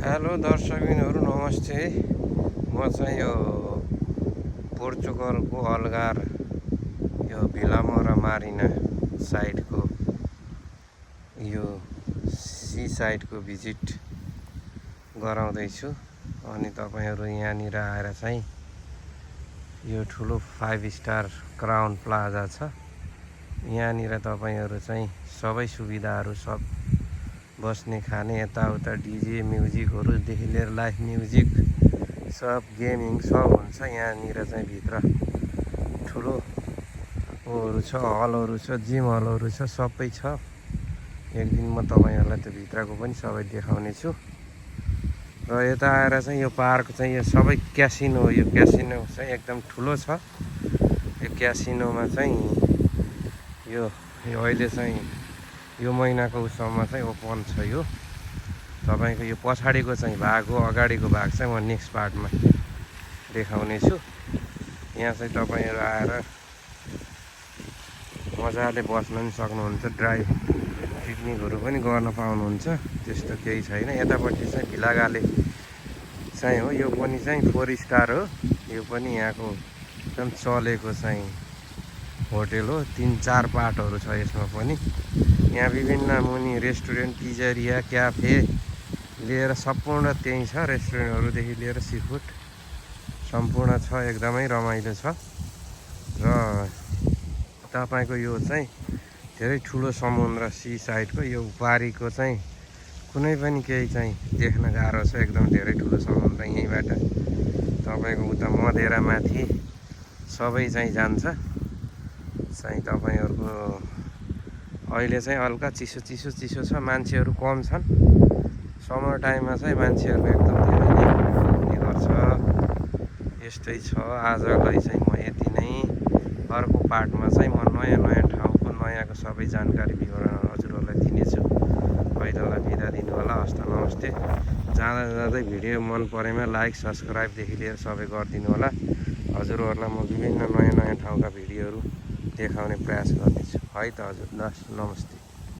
Hello दर्शकबिनहरू नमस्ते। म चाहिँ यो पोर्चुगलको अल्गार यो भिलामोरा मारिना साइडको यो सी साइडको भिजिट गराउँदैछु। अनि तपाईहरु यहाँनिर आएर चाहिँ यो ठुलो 5 स्टार क्राउन प्लाजा छ। यहाँनिर तपाईहरु चाहिँ सबै सुविधाहरू सब बस्ने खाने यताउता डीजे म्युजिकहरुदेखि लिएर लाइभ म्युजिक सब गेमिङ सब हुन्छ। यहाँनिर चाहिँ भित्र ठुलो ओहरू छ, हलहरू छ, जिम हलहरू छ, सबै छ। एक दिन म तपाईहरुलाई त्यो भित्रको पनि सबै देखाउने छु। र यता आएर चाहिँ यो पार्क चाहिँ यो सबै क्यासिनो हो। यो क्यासिनो चाहिँ एकदम ठुलो छ। यो क्यासिनोमा चाहिँ यो अहिले चाहिँ यो महिनाको उसम्म चाहिँ ओपन छ। यो तपाईको यो पछाडिको चाहिँ भाग हो, अगाडिको भाग चाहिँ म नेक्स्ट पार्टमा देखाउने छु। यहाँ चाहिँ तपाईहरु आएर मजाले बस्न पनि सक्नुहुन्छ, ड्राइभ पिकनिकहरु पनि गर्न पाउनुहुन्छ। त्यस्तो केही छैन। यतापट्टि चाहिँ भिलागाले चाहिँ हो। यो पनि चाहिँ 4 स्टार हो। यो पनि यहाँको एकदम चलेको चाहिँ होटल हो। 3-4 पार्टहरु छ यसमा पनि। यहाँ विभिन्न मुनि रेस्टुरेन्ट, पिजरिया, क्याफे लिएर सम्पूर्ण त्यही छ। रेस्टुरेन्टहरुदेखि लिएर सी फुड सम्पूर्ण छ। एकदमै रमाइलो छ। र तपाईको यो चाहिँ धेरै ठुलो समुद्र सी साइडको यो पारीको चाहिँ कुनै पनि केही चाहिँ देख्न गाह्रो छ। एकदम धेरै ठुलो समुद्र यहीँबाट तपाईको उता मधेरा माथि सबै चाहिँ जान्छ। चाहिँ तपाईहरुको अहिले चाहिँ हल्का चिसो छ, मान्छेहरु कम छन्। समर टाइममा चाहिँ मान्छेहरु एकदम धेरै नै हुने गर्छ। यस्तै छ। आजलाई चाहिँ म यति नै। अर्को पार्टमा चाहिँ म नयाँ ठाउँको नयाँको सबै जानकारी विवरण हजुरहरुलाई दिनेछु। अहिलेलाई बिदा दिनु होला। हस्त नमस्ते। जाँदै भिडियो मन परेमा लाइक सब्स्क्राइबदेखि लिएर सबै गरिदिनु होला। हजुरहरुलाई म विभिन्न नयाँ ठाउँका भिडियोहरु देखाउने प्रयास गर्नेछु। है त हजुर, नमस्ते।